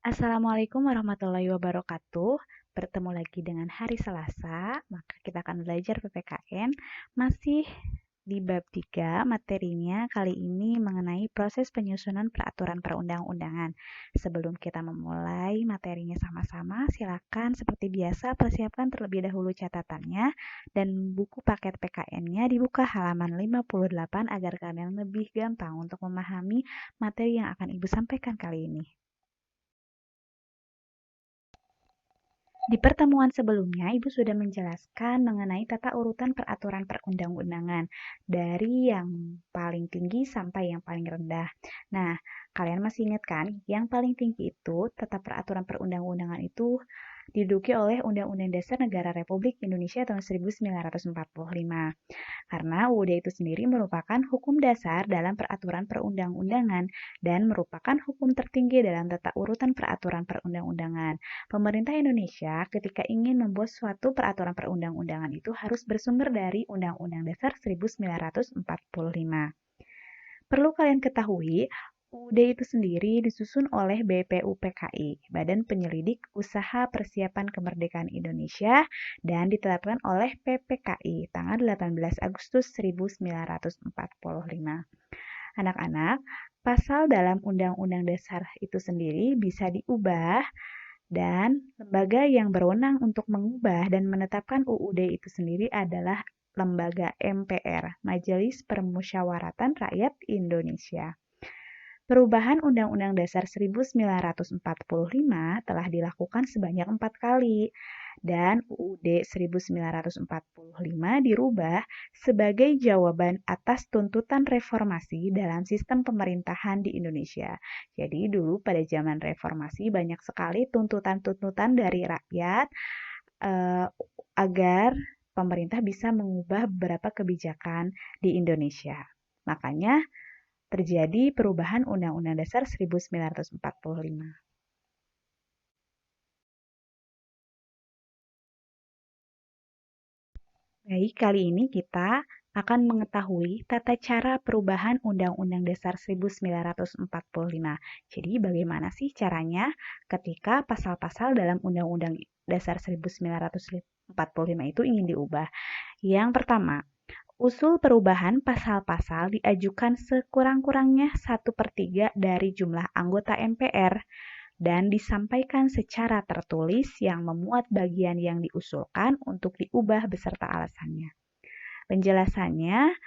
Assalamualaikum warahmatullahi wabarakatuh. Bertemu lagi dengan hari Selasa, maka kita akan belajar PPKN. Masih di bab 3, materinya kali ini mengenai proses penyusunan peraturan perundang-undangan. Sebelum kita memulai materinya sama-sama, silakan seperti biasa persiapkan terlebih dahulu catatannya dan buku paket PKN-nya dibuka halaman 58 agar kalian lebih gampang untuk memahami materi yang akan Ibu sampaikan kali ini. Di pertemuan sebelumnya, Ibu sudah menjelaskan mengenai tata urutan peraturan perundang-undangan dari yang paling tinggi sampai yang paling rendah. Nah, kalian masih ingat kan, yang paling tinggi itu tata peraturan perundang-undangan itu diduduki oleh Undang-Undang Dasar Negara Republik Indonesia tahun 1945. Karena UUD itu sendiri merupakan hukum dasar dalam peraturan perundang-undangan dan merupakan hukum tertinggi dalam tata urutan peraturan perundang-undangan. Pemerintah Indonesia ketika ingin membuat suatu peraturan perundang-undangan itu harus bersumber dari Undang-Undang Dasar 1945. Perlu kalian ketahui, UUD itu sendiri disusun oleh BPUPKI, Badan Penyelidik Usaha Persiapan Kemerdekaan Indonesia, dan ditetapkan oleh PPKI tanggal 18 Agustus 1945. Anak-anak, pasal dalam Undang-Undang Dasar itu sendiri bisa diubah dan lembaga yang berwenang untuk mengubah dan menetapkan UUD itu sendiri adalah lembaga MPR, Majelis Permusyawaratan Rakyat Indonesia. Perubahan Undang-Undang Dasar 1945 telah dilakukan sebanyak 4 kali, dan UUD 1945 dirubah sebagai jawaban atas tuntutan reformasi dalam sistem pemerintahan di Indonesia. Jadi dulu pada zaman reformasi banyak sekali tuntutan-tuntutan dari rakyat agar pemerintah bisa mengubah beberapa kebijakan di Indonesia. Makanya terjadi perubahan Undang-Undang Dasar 1945. Baik, kali ini kita akan mengetahui tata cara perubahan Undang-Undang Dasar 1945. Jadi, bagaimana sih caranya ketika pasal-pasal dalam Undang-Undang Dasar 1945 itu ingin diubah? Yang pertama, usul perubahan pasal-pasal diajukan sekurang-kurangnya 1/3 dari jumlah anggota MPR dan disampaikan secara tertulis yang memuat bagian yang diusulkan untuk diubah beserta alasannya. Penjelasannya,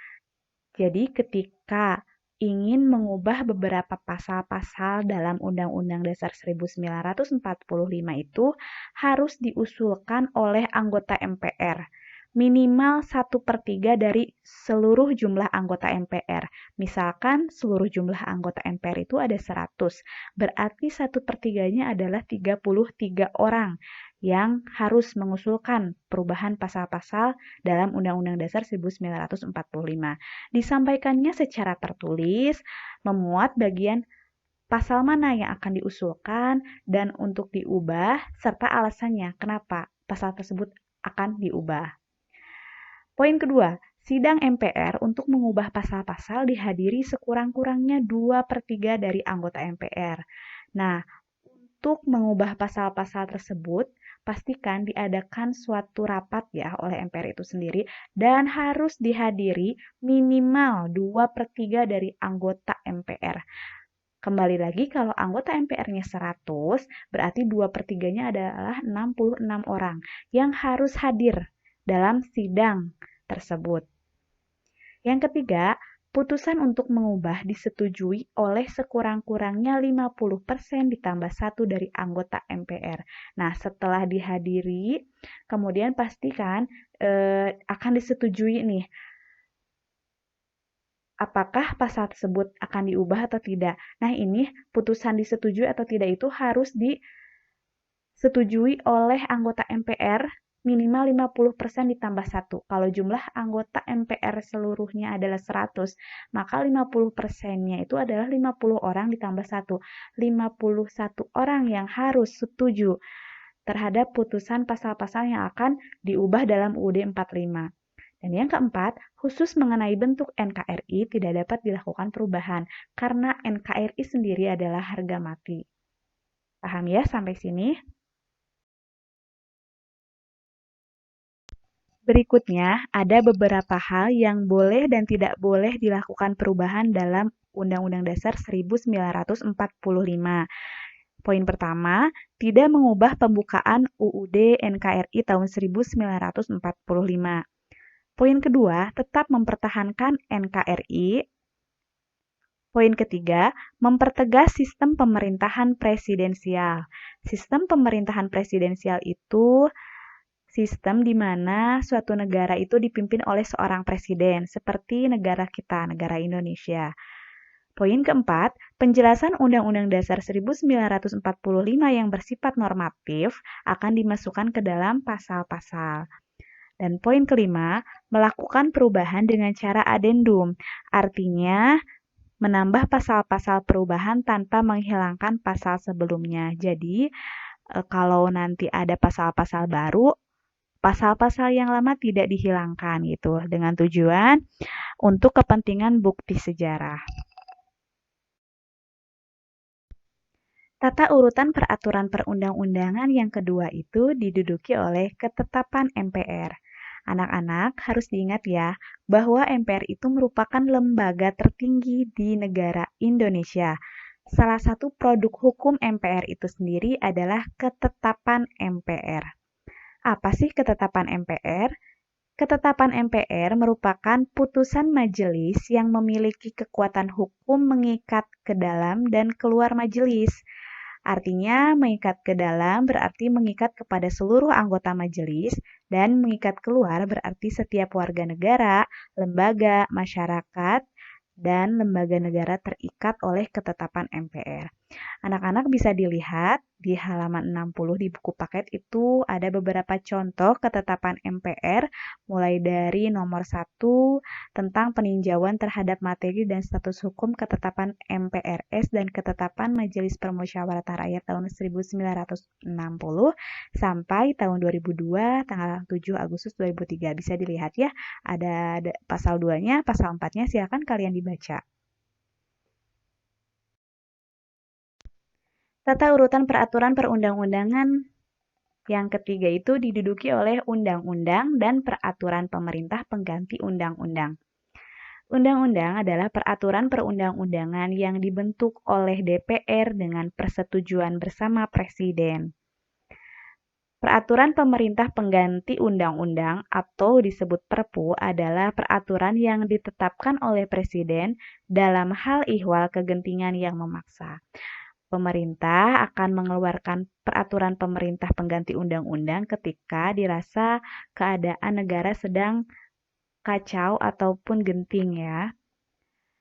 jadi ketika ingin mengubah beberapa pasal-pasal dalam Undang-Undang Dasar 1945 itu harus diusulkan oleh anggota MPR minimal 1/3 dari seluruh jumlah anggota MPR. Misalkan seluruh jumlah anggota MPR itu ada 100, berarti 1/3-nya adalah 33 orang yang harus mengusulkan perubahan pasal-pasal dalam Undang-Undang Dasar 1945. Disampaikannya secara tertulis, memuat bagian pasal mana yang akan diusulkan dan untuk diubah, serta alasannya kenapa pasal tersebut akan diubah. Poin kedua, sidang MPR untuk mengubah pasal-pasal dihadiri sekurang-kurangnya 2/3 dari anggota MPR. Nah, untuk mengubah pasal-pasal tersebut, pastikan diadakan suatu rapat ya oleh MPR itu sendiri dan harus dihadiri minimal 2/3 dari anggota MPR. Kembali lagi, kalau anggota MPR-nya 100, berarti 2/3-nya adalah 66 orang yang harus hadir dalam sidang tersebut. Yang ketiga, putusan untuk mengubah disetujui oleh sekurang-kurangnya 50% ditambah 1 dari anggota MPR. Nah, setelah dihadiri, kemudian pastikan akan disetujui nih, apakah pasal tersebut akan diubah atau tidak. Nah, ini putusan disetujui atau tidak itu harus disetujui oleh anggota MPR minimal 50% ditambah 1. Kalau jumlah anggota MPR seluruhnya adalah 100, maka 50%-nya itu adalah 50 orang ditambah 1. 51 orang yang harus setuju terhadap putusan pasal-pasal yang akan diubah dalam UUD 45. Dan yang keempat, khusus mengenai bentuk NKRI tidak dapat dilakukan perubahan karena NKRI sendiri adalah harga mati. Paham ya sampai sini? Berikutnya, ada beberapa hal yang boleh dan tidak boleh dilakukan perubahan dalam Undang-Undang Dasar 1945. Poin pertama, tidak mengubah pembukaan UUD NKRI tahun 1945. Poin kedua, tetap mempertahankan NKRI. Poin ketiga, mempertegas sistem pemerintahan presidensial. Sistem pemerintahan presidensial itu sistem di mana suatu negara itu dipimpin oleh seorang presiden, seperti negara kita, negara Indonesia. Poin keempat, penjelasan Undang-Undang Dasar 1945 yang bersifat normatif akan dimasukkan ke dalam pasal-pasal. Dan poin kelima, melakukan perubahan dengan cara adendum, artinya menambah pasal-pasal perubahan tanpa menghilangkan pasal sebelumnya. Jadi, kalau nanti ada pasal-pasal baru, pasal-pasal yang lama tidak dihilangkan gitu, dengan tujuan untuk kepentingan bukti sejarah. Tata urutan peraturan perundang-undangan yang kedua itu diduduki oleh ketetapan MPR. Anak-anak harus diingat ya, bahwa MPR itu merupakan lembaga tertinggi di negara Indonesia. Salah satu produk hukum MPR itu sendiri adalah ketetapan MPR. Apa sih ketetapan MPR? Ketetapan MPR merupakan putusan majelis yang memiliki kekuatan hukum mengikat ke dalam dan keluar majelis. Artinya, mengikat ke dalam berarti mengikat kepada seluruh anggota majelis, dan mengikat keluar berarti setiap warga negara, lembaga, masyarakat, dan lembaga negara terikat oleh ketetapan MPR. Anak-anak bisa dilihat di halaman 60 di buku paket itu ada beberapa contoh ketetapan MPR, mulai dari nomor 1 tentang peninjauan terhadap materi dan status hukum ketetapan MPRS dan ketetapan Majelis Permusyawaratan Rakyat tahun 1960 sampai tahun 2002 tanggal 7 Agustus 2003. Bisa dilihat ya, ada pasal 2-nya, pasal 4-nya, silakan kalian dibaca. Tata urutan peraturan perundang-undangan yang ketiga itu diduduki oleh undang-undang dan peraturan pemerintah pengganti undang-undang. Undang-undang adalah peraturan perundang-undangan yang dibentuk oleh DPR dengan persetujuan bersama Presiden. Peraturan pemerintah pengganti undang-undang atau disebut Perpu adalah peraturan yang ditetapkan oleh Presiden dalam hal ihwal kegentingan yang memaksa. Pemerintah akan mengeluarkan peraturan pemerintah pengganti undang-undang ketika dirasa keadaan negara sedang kacau ataupun genting ya.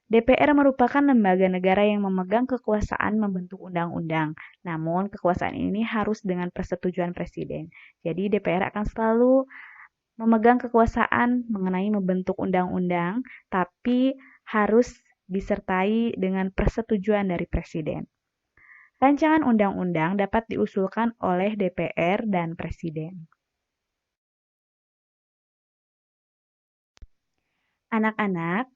DPR merupakan lembaga negara yang memegang kekuasaan membentuk undang-undang. Namun, kekuasaan ini harus dengan persetujuan Presiden. Jadi, DPR akan selalu memegang kekuasaan mengenai membentuk undang-undang, tapi harus disertai dengan persetujuan dari Presiden. Rancangan undang-undang dapat diusulkan oleh DPR dan Presiden. Anak-anak,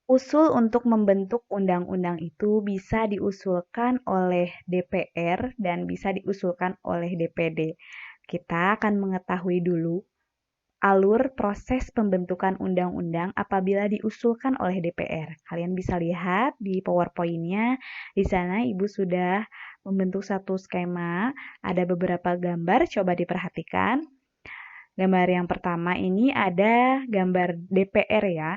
usul untuk membentuk undang-undang itu bisa diusulkan oleh DPR dan bisa diusulkan oleh DPD. Kita akan mengetahui dulu alur proses pembentukan undang-undang apabila diusulkan oleh DPR. Kalian bisa lihat di PowerPoint-nya. Di sana Ibu sudah membentuk satu skema, ada beberapa gambar, coba diperhatikan. Gambar yang pertama ini ada gambar DPR ya.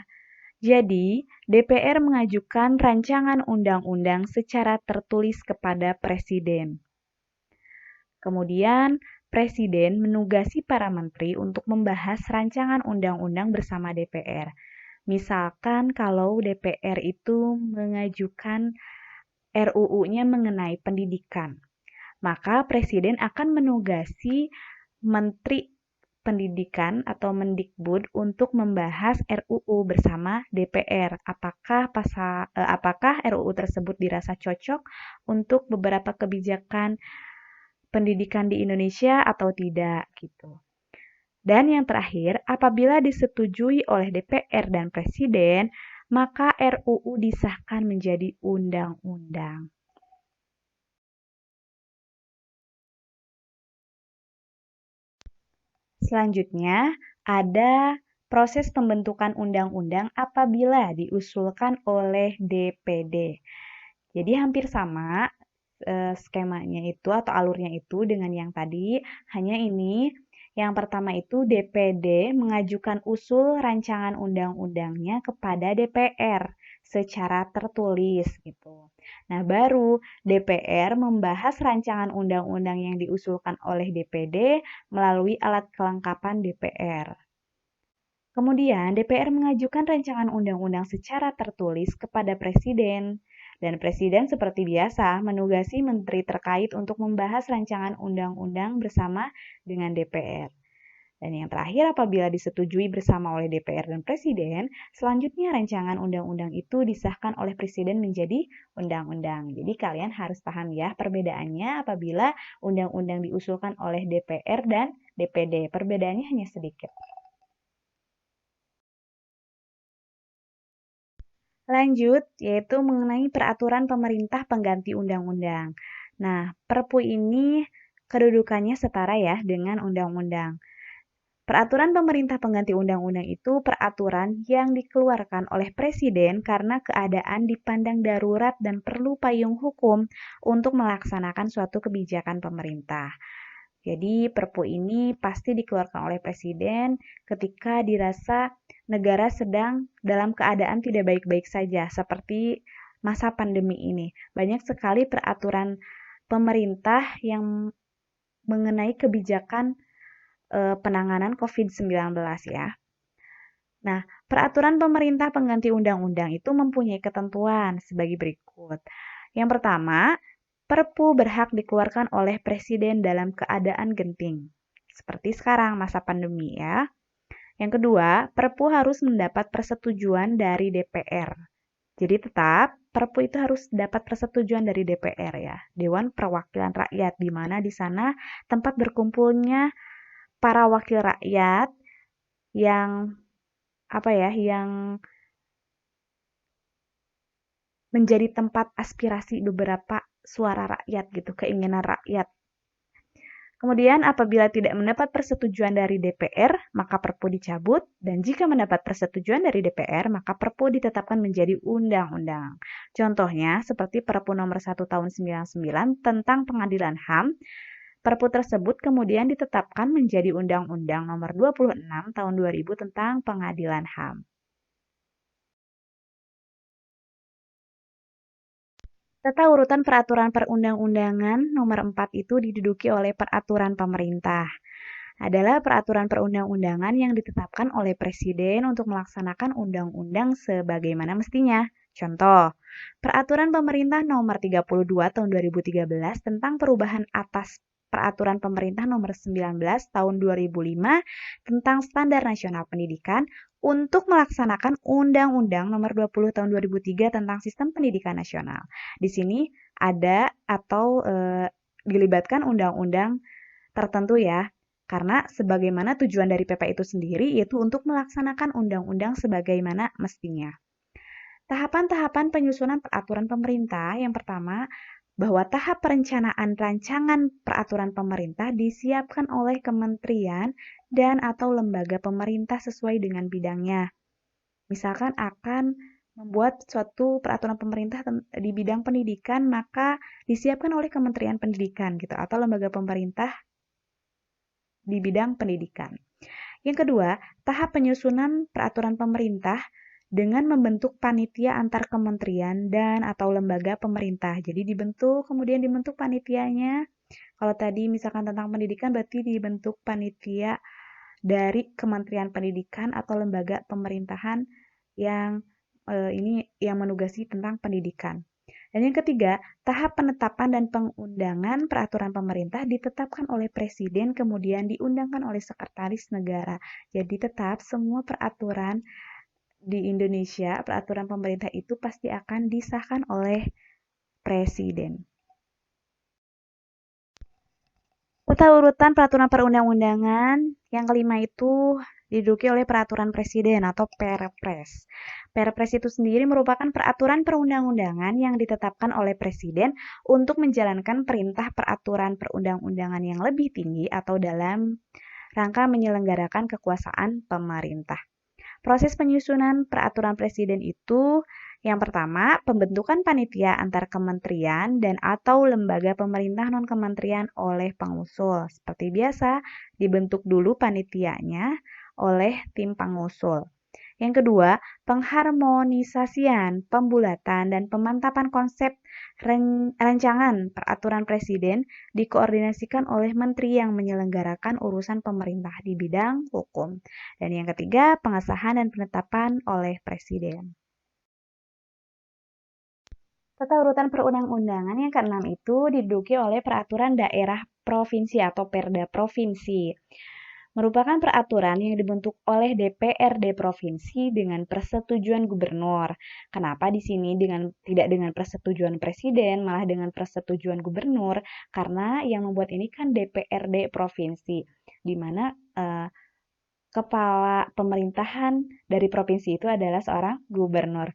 Jadi, DPR mengajukan rancangan undang-undang secara tertulis kepada Presiden. Kemudian, Presiden menugasi para menteri untuk membahas rancangan undang-undang bersama DPR. Misalkan kalau DPR itu mengajukan RUU-nya mengenai pendidikan, maka Presiden akan menugasi Menteri Pendidikan atau Mendikbud untuk membahas RUU bersama DPR. Apakah RUU tersebut dirasa cocok untuk beberapa kebijakan pendidikan di Indonesia atau tidak gitu. Dan yang terakhir, apabila disetujui oleh DPR dan Presiden, maka RUU disahkan menjadi undang-undang. Selanjutnya, ada proses pembentukan undang-undang apabila diusulkan oleh DPD. Jadi hampir sama skemanya itu atau alurnya itu dengan yang tadi, hanya ini yang pertama itu DPD mengajukan usul rancangan undang-undangnya kepada DPR secara tertulis gitu. Nah, baru DPR membahas rancangan undang-undang yang diusulkan oleh DPD melalui alat kelengkapan DPR. Kemudian, DPR mengajukan rancangan undang-undang secara tertulis kepada Presiden. Dan Presiden seperti biasa menugasi menteri terkait untuk membahas rancangan undang-undang bersama dengan DPR. Dan yang terakhir, apabila disetujui bersama oleh DPR dan Presiden, selanjutnya rancangan undang-undang itu disahkan oleh Presiden menjadi undang-undang. Jadi kalian harus paham ya perbedaannya apabila undang-undang diusulkan oleh DPR dan DPD. Perbedaannya hanya sedikit. Lanjut, yaitu mengenai peraturan pemerintah pengganti undang-undang. Nah, Perpu ini kedudukannya setara ya dengan undang-undang. Peraturan pemerintah pengganti undang-undang itu peraturan yang dikeluarkan oleh Presiden karena keadaan dipandang darurat dan perlu payung hukum untuk melaksanakan suatu kebijakan pemerintah. Jadi Perpu ini pasti dikeluarkan oleh Presiden ketika dirasa negara sedang dalam keadaan tidak baik-baik saja, seperti masa pandemi ini. Banyak sekali peraturan pemerintah yang mengenai kebijakan penanganan COVID-19 ya. Nah, peraturan pemerintah pengganti undang-undang itu mempunyai ketentuan sebagai berikut. Yang pertama, Perpu berhak dikeluarkan oleh Presiden dalam keadaan genting, seperti sekarang masa pandemi ya. Yang kedua, Perpu harus mendapat persetujuan dari DPR. Jadi tetap Perpu itu harus dapat persetujuan dari DPR ya, Dewan Perwakilan Rakyat, di mana di sana tempat berkumpulnya para wakil rakyat yang yang menjadi tempat aspirasi beberapa suara rakyat gitu, keinginan rakyat. Kemudian apabila tidak mendapat persetujuan dari DPR, maka Perpu dicabut, dan jika mendapat persetujuan dari DPR, maka Perpu ditetapkan menjadi undang-undang. Contohnya seperti Perpu nomor 1 tahun 99 tentang Pengadilan HAM. Perpu tersebut kemudian ditetapkan menjadi Undang-Undang nomor 26 tahun 2000 tentang Pengadilan HAM. Tata urutan peraturan perundang-undangan nomor 4 itu diduduki oleh peraturan pemerintah. Adalah peraturan perundang-undangan yang ditetapkan oleh Presiden untuk melaksanakan undang-undang sebagaimana mestinya. Contoh, Peraturan Pemerintah nomor 32 tahun 2013 tentang perubahan atas Peraturan Pemerintah nomor 19 tahun 2005 tentang Standar Nasional Pendidikan untuk melaksanakan Undang-Undang nomor 20 tahun 2003 tentang Sistem Pendidikan Nasional. Di sini ada atau dilibatkan undang-undang tertentu ya, karena sebagaimana tujuan dari PP itu sendiri yaitu untuk melaksanakan undang-undang sebagaimana mestinya. Tahapan-tahapan penyusunan peraturan pemerintah, yang pertama, bahwa tahap perencanaan rancangan peraturan pemerintah disiapkan oleh kementerian dan atau lembaga pemerintah sesuai dengan bidangnya. Misalkan akan membuat suatu peraturan pemerintah di bidang pendidikan, maka disiapkan oleh Kementerian Pendidikan gitu atau lembaga pemerintah di bidang pendidikan. Yang kedua, tahap penyusunan peraturan pemerintah dengan membentuk panitia antar kementerian dan atau lembaga pemerintah. Jadi kemudian dibentuk panitianya. Kalau tadi misalkan tentang pendidikan berarti dibentuk panitia dari Kementerian Pendidikan atau lembaga pemerintahan yang yang menugasi tentang pendidikan. Dan yang ketiga, tahap penetapan dan pengundangan peraturan pemerintah ditetapkan oleh Presiden kemudian diundangkan oleh Sekretaris Negara. Jadi tetap semua peraturan di Indonesia, peraturan pemerintah itu pasti akan disahkan oleh Presiden. Tata urutan peraturan perundang-undangan yang kelima itu diduduki oleh peraturan presiden atau Perpres. Perpres itu sendiri merupakan peraturan perundang-undangan yang ditetapkan oleh presiden untuk menjalankan perintah peraturan perundang-undangan yang lebih tinggi atau dalam rangka menyelenggarakan kekuasaan pemerintah. Proses penyusunan peraturan presiden itu yang pertama, pembentukan panitia antar kementerian dan atau lembaga pemerintah non-kementerian oleh pengusul. Seperti biasa, dibentuk dulu panitianya oleh tim pengusul. Yang kedua, pengharmonisasian, pembulatan, dan pemantapan konsep rancangan peraturan presiden dikoordinasikan oleh menteri yang menyelenggarakan urusan pemerintah di bidang hukum. Dan yang ketiga, pengesahan dan penetapan oleh presiden. Tata urutan perundang-undangan yang keenam itu diduduki oleh peraturan daerah provinsi atau Perda provinsi. Merupakan peraturan yang dibentuk oleh DPRD provinsi dengan persetujuan gubernur. Kenapa di sini tidak dengan persetujuan presiden, malah dengan persetujuan gubernur? Karena yang membuat ini kan DPRD provinsi, di mana kepala pemerintahan dari provinsi itu adalah seorang gubernur.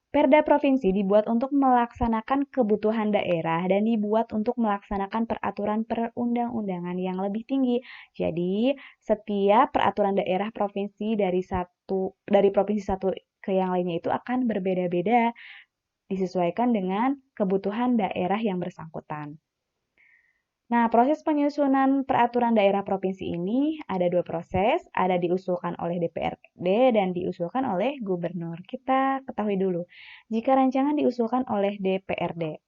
Perda provinsi dibuat untuk melaksanakan kebutuhan daerah dan dibuat untuk melaksanakan peraturan perundang-undangan yang lebih tinggi. Jadi, setiap peraturan daerah provinsi dari provinsi satu ke yang lainnya itu akan berbeda-beda disesuaikan dengan kebutuhan daerah yang bersangkutan. Nah, proses penyusunan peraturan daerah provinsi ini ada dua proses, ada diusulkan oleh DPRD dan diusulkan oleh gubernur. Kita ketahui dulu, jika rancangan diusulkan oleh DPRD.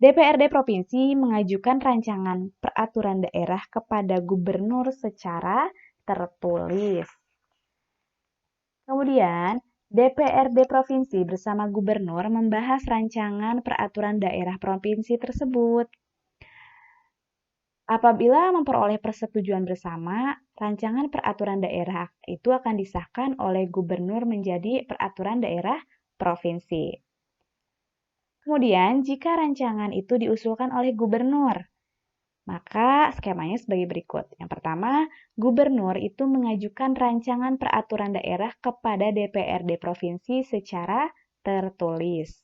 DPRD provinsi mengajukan rancangan peraturan daerah kepada gubernur secara tertulis. Kemudian, DPRD provinsi bersama gubernur membahas rancangan peraturan daerah provinsi tersebut. Apabila memperoleh persetujuan bersama, rancangan peraturan daerah itu akan disahkan oleh gubernur menjadi peraturan daerah provinsi. Kemudian, jika rancangan itu diusulkan oleh gubernur, maka skemanya sebagai berikut. Yang pertama, gubernur itu mengajukan rancangan peraturan daerah kepada DPRD provinsi secara tertulis.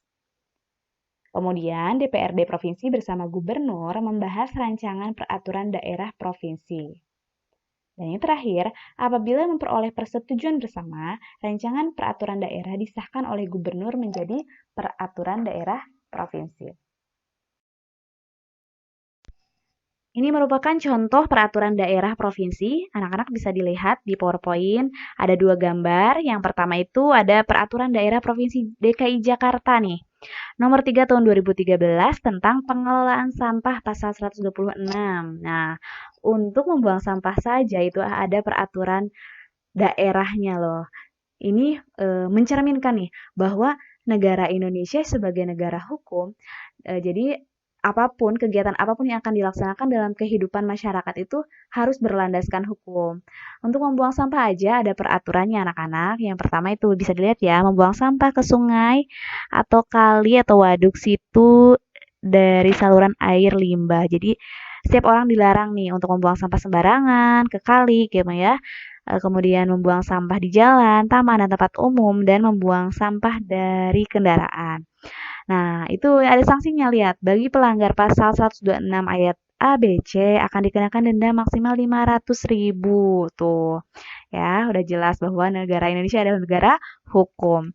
Kemudian DPRD provinsi bersama gubernur membahas rancangan peraturan daerah provinsi. Dan yang terakhir, apabila memperoleh persetujuan bersama, rancangan peraturan daerah disahkan oleh gubernur menjadi peraturan daerah provinsi. Ini merupakan contoh peraturan daerah provinsi. Anak-anak bisa dilihat di PowerPoint. Ada dua gambar. Yang pertama itu ada peraturan daerah provinsi DKI Jakarta nih. Nomor 3 tahun 2013 tentang pengelolaan sampah pasal 126. Nah, untuk membuang sampah saja itu ada peraturan daerahnya loh. Ini mencerminkan nih bahwa negara Indonesia sebagai negara hukum, jadi kegiatan apapun yang akan dilaksanakan dalam kehidupan masyarakat itu harus berlandaskan hukum. Untuk membuang sampah aja ada peraturannya anak-anak. Yang pertama itu bisa dilihat ya, membuang sampah ke sungai atau kali atau waduk situ dari saluran air limbah. Jadi setiap orang dilarang nih untuk membuang sampah sembarangan ke kali gitu ya. Kemudian membuang sampah di jalan, taman, dan tempat umum, dan membuang sampah dari kendaraan. Nah, itu ada sanksinya, lihat. Bagi pelanggar pasal 126 ayat A, B, C akan dikenakan denda maksimal 500.000. Tuh, ya, udah jelas bahwa negara Indonesia adalah negara hukum.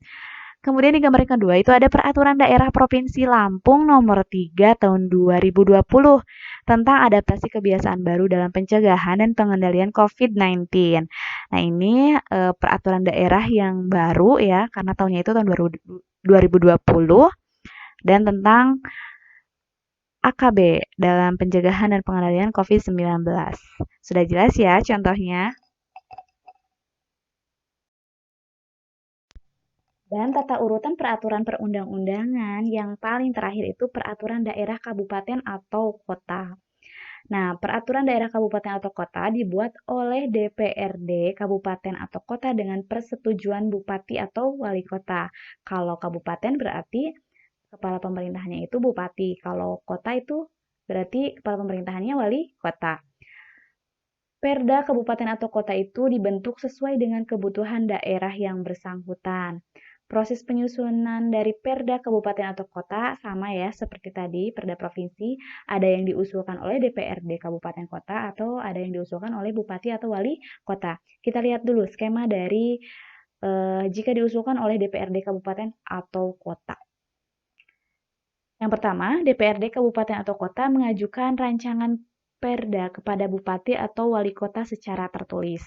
Kemudian di gambar yang kedua itu ada peraturan daerah Provinsi Lampung nomor 3 tahun 2020 tentang adaptasi kebiasaan baru dalam pencegahan dan pengendalian COVID-19. Nah, ini peraturan daerah yang baru ya, karena tahunnya itu tahun 2020 dan tentang AKB dalam pencegahan dan pengendalian COVID-19. Sudah jelas ya contohnya? Dan tata urutan peraturan perundang-undangan yang paling terakhir itu peraturan daerah kabupaten atau kota. Nah, peraturan daerah kabupaten atau kota dibuat oleh DPRD kabupaten atau kota dengan persetujuan bupati atau wali kota. Kalau kabupaten berarti kepala pemerintahannya itu bupati. Kalau kota itu berarti kepala pemerintahannya wali kota. Perda kabupaten atau kota itu dibentuk sesuai dengan kebutuhan daerah yang bersangkutan. Proses penyusunan dari perda kabupaten atau kota sama ya seperti tadi perda provinsi, ada yang diusulkan oleh DPRD kabupaten kota atau ada yang diusulkan oleh bupati atau wali kota. Kita lihat dulu skema dari jika diusulkan oleh DPRD kabupaten atau kota. Yang pertama, DPRD kabupaten atau kota mengajukan rancangan perda kepada bupati atau wali kota secara tertulis.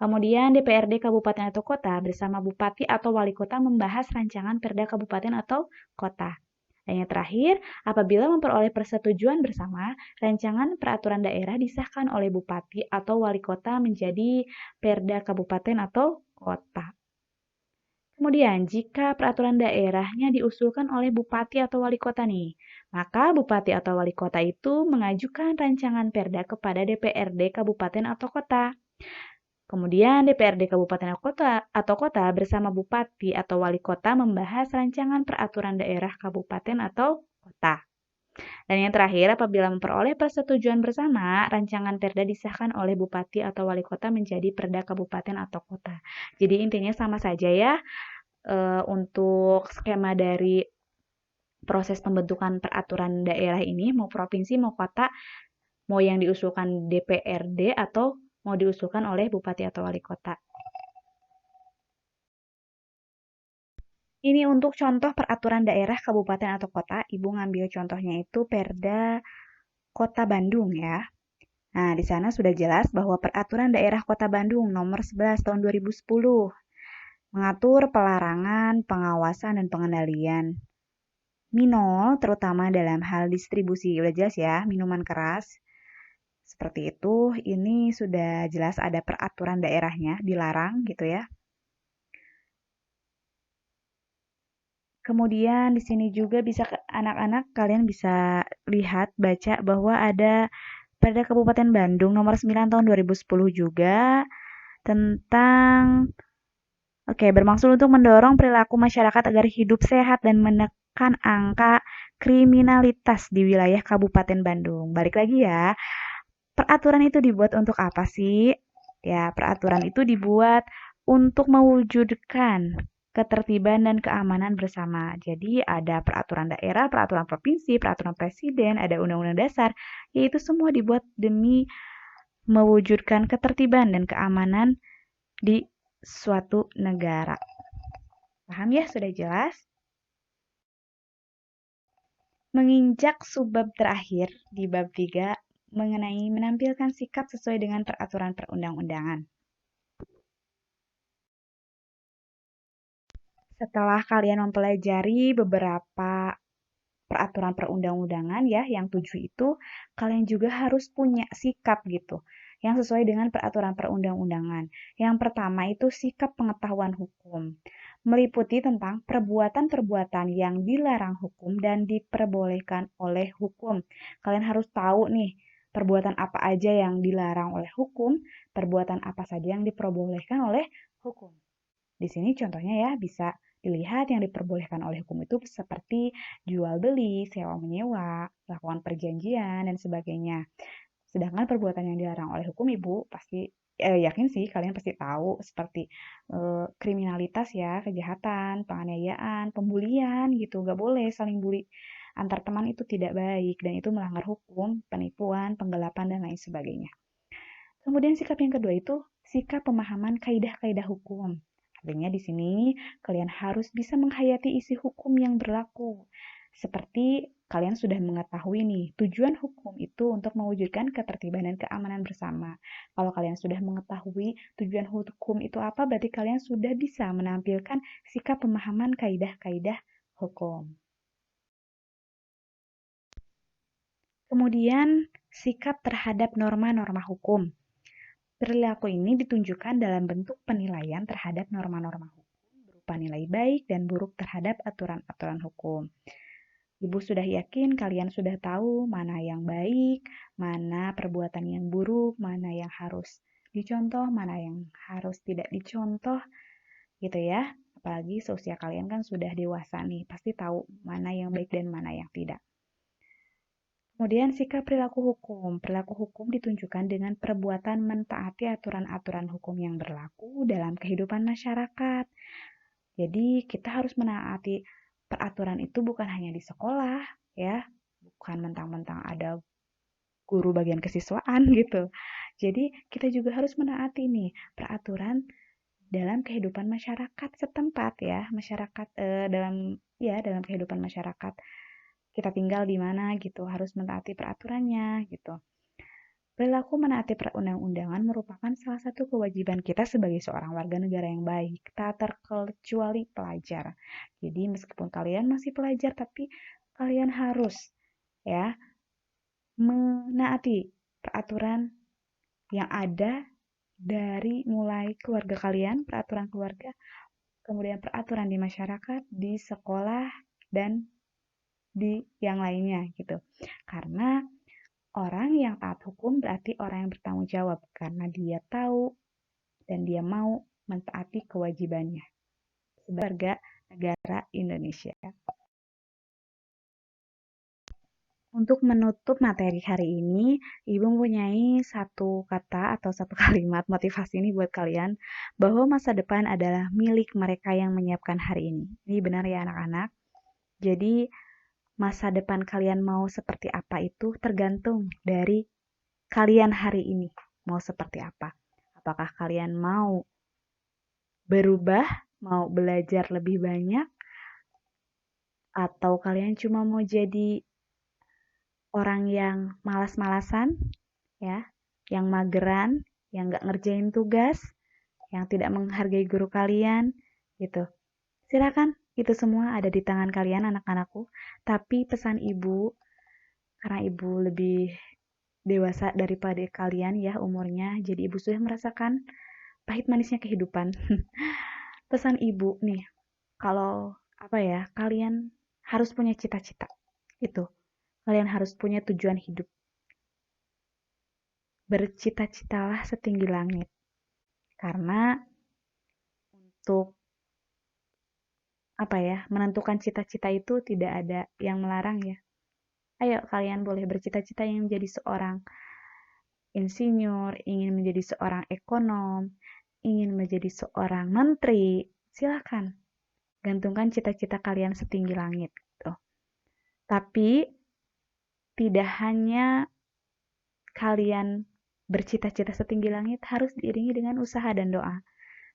Kemudian DPRD kabupaten atau kota bersama bupati atau wali kota membahas rancangan perda kabupaten atau kota. Dan yang terakhir, apabila memperoleh persetujuan bersama, rancangan peraturan daerah disahkan oleh bupati atau wali kota menjadi perda kabupaten atau kota. Kemudian, jika peraturan daerahnya diusulkan oleh bupati atau wali kota nih, maka bupati atau wali kota itu mengajukan rancangan perda kepada DPRD kabupaten atau kota. Kemudian DPRD kabupaten atau kota bersama bupati atau wali kota membahas rancangan peraturan daerah kabupaten atau kota. Dan yang terakhir, apabila memperoleh persetujuan bersama, rancangan perda disahkan oleh bupati atau wali kota menjadi perda kabupaten atau kota. Jadi intinya sama saja ya. Untuk skema dari proses pembentukan peraturan daerah ini, mau provinsi, mau kota, mau yang diusulkan DPRD atau mau diusulkan oleh bupati atau wali kota. Ini untuk contoh peraturan daerah kabupaten atau kota. Ibu ngambil contohnya itu Perda Kota Bandung ya. Nah, di sana sudah jelas bahwa peraturan daerah Kota Bandung nomor 11 tahun 2010 mengatur pelarangan, pengawasan, dan pengendalian minol, terutama dalam hal distribusi. Udah jelas ya, minuman keras. Seperti itu, ini sudah jelas ada peraturan daerahnya, dilarang gitu ya. Kemudian di sini juga bisa anak-anak kalian bisa lihat, baca bahwa ada Perda Kabupaten Bandung nomor 9 tahun 2010 juga tentang bermaksud untuk mendorong perilaku masyarakat agar hidup sehat dan menekan angka kriminalitas di wilayah Kabupaten Bandung. Balik lagi ya, peraturan itu dibuat untuk apa sih? Ya, peraturan itu dibuat untuk mewujudkan ketertiban dan keamanan bersama. Jadi ada peraturan daerah, peraturan provinsi, peraturan presiden, ada undang-undang dasar, yaitu semua dibuat demi mewujudkan ketertiban dan keamanan di suatu negara. Paham ya? Sudah jelas? Menginjak subbab terakhir di bab 3 mengenai menampilkan sikap sesuai dengan peraturan perundang-undangan. Setelah kalian mempelajari beberapa peraturan perundang-undangan ya, yang 7 itu, kalian juga harus punya sikap gitu, yang sesuai dengan peraturan perundang-undangan. Yang pertama itu sikap pengetahuan hukum, meliputi tentang perbuatan-perbuatan yang dilarang hukum dan diperbolehkan oleh hukum. Kalian harus tahu nih, perbuatan apa aja yang dilarang oleh hukum, perbuatan apa saja yang diperbolehkan oleh hukum. Di sini contohnya ya bisa dilihat yang diperbolehkan oleh hukum itu seperti jual beli, sewa menyewa, lakukan perjanjian, dan sebagainya. Sedangkan perbuatan yang dilarang oleh hukum ibu pasti yakin sih kalian pasti tahu seperti kriminalitas ya, kejahatan, penganiayaan, pembulian gitu. Gak boleh saling bully antar teman itu tidak baik dan itu melanggar hukum, penipuan, penggelapan, dan lain sebagainya. Kemudian sikap yang kedua itu sikap pemahaman kaidah-kaidah hukum. Artinya di sini kalian harus bisa menghayati isi hukum yang berlaku. Seperti kalian sudah mengetahui nih, tujuan hukum itu untuk mewujudkan ketertiban dan keamanan bersama. Kalau kalian sudah mengetahui tujuan hukum itu apa, berarti kalian sudah bisa menampilkan sikap pemahaman kaidah-kaidah hukum. Kemudian, sikap terhadap norma-norma hukum. Perilaku ini ditunjukkan dalam bentuk penilaian terhadap norma-norma hukum berupa nilai baik dan buruk terhadap aturan-aturan hukum. Ibu sudah yakin kalian sudah tahu mana yang baik, mana perbuatan yang buruk, mana yang harus dicontoh, mana yang harus tidak dicontoh, gitu ya. Apalagi seusia kalian kan sudah dewasa nih, pasti tahu mana yang baik dan mana yang tidak. Kemudian sikap perilaku hukum. Perilaku hukum ditunjukkan dengan perbuatan mentaati aturan-aturan hukum yang berlaku dalam kehidupan masyarakat. Jadi kita harus menaati peraturan itu bukan hanya di sekolah, ya. Bukan mentang-mentang ada guru bagian kesiswaan gitu. Jadi kita juga harus menaati nih peraturan dalam kehidupan masyarakat setempat ya, masyarakat dalam kehidupan masyarakat. Kita tinggal di mana gitu, harus mentaati peraturannya gitu. Perilaku menaati perundang-undangan merupakan salah satu kewajiban kita sebagai seorang warga negara yang baik, tak terkecuali pelajar. Jadi meskipun kalian masih pelajar, tapi kalian harus ya menaati peraturan yang ada dari mulai keluarga kalian, peraturan keluarga, kemudian peraturan di masyarakat, di sekolah, dan di yang lainnya gitu. Karena orang yang taat hukum berarti orang yang bertanggung jawab karena dia tahu dan dia mau mentaati kewajibannya sebagai negara Indonesia. Untuk menutup materi hari ini, Ibu mempunyai satu kata atau satu kalimat motivasi ini buat kalian, bahwa masa depan adalah milik mereka yang menyiapkan hari ini. Ini benar ya anak-anak. Jadi, masa depan kalian mau seperti apa itu tergantung dari kalian hari ini. Mau seperti apa? Apakah kalian mau berubah, mau belajar lebih banyak, atau kalian cuma mau jadi orang yang malas-malasan, ya, yang mageran, yang nggak ngerjain tugas, yang tidak menghargai guru kalian, gitu. Silakan, itu semua ada di tangan kalian anak-anakku. Tapi pesan ibu, karena ibu lebih dewasa daripada kalian ya umurnya, jadi ibu sudah merasakan pahit manisnya kehidupan. Pesan ibu nih, kalau kalian harus punya cita-cita. Itu, kalian harus punya tujuan hidup. Bercita-citalah setinggi langit. Karena untuk menentukan cita-cita itu tidak ada yang melarang ya. Ayo kalian boleh bercita-cita ingin menjadi seorang insinyur, ingin menjadi seorang ekonom, ingin menjadi seorang menteri, silakan. Gantungkan cita-cita kalian setinggi langit gitu. Tapi tidak hanya kalian bercita-cita setinggi langit, harus diiringi dengan usaha dan doa.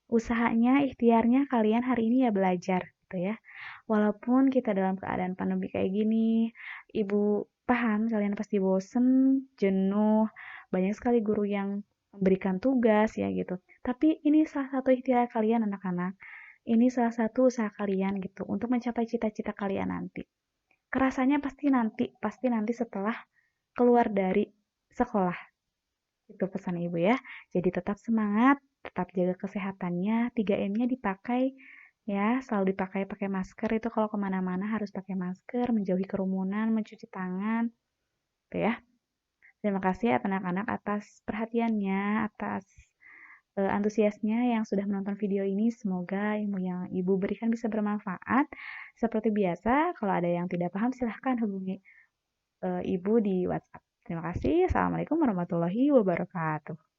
Usahanya, ikhtiarnya kalian hari ini ya belajar gitu ya. Walaupun kita dalam keadaan pandemi kayak gini, ibu paham kalian pasti bosen, jenuh, banyak sekali guru yang memberikan tugas ya gitu. Tapi ini salah satu ikhtiar kalian anak-anak. Ini salah satu usaha kalian gitu untuk mencapai cita-cita kalian nanti. Kerasanya pasti nanti setelah keluar dari sekolah. Itu pesan ibu ya. Jadi tetap semangat, tetap jaga kesehatannya. 3M-nya dipakai ya, selalu pakai masker. Itu kalau kemana-mana harus pakai masker, menjauhi kerumunan, mencuci tangan. Gitu ya. Terima kasih anak-anak atas perhatiannya, atas antusiasnya yang sudah menonton video ini. Semoga ilmu yang ibu berikan bisa bermanfaat. Seperti biasa, kalau ada yang tidak paham silahkan hubungi ibu di WhatsApp. Terima kasih. Assalamualaikum warahmatullahi wabarakatuh.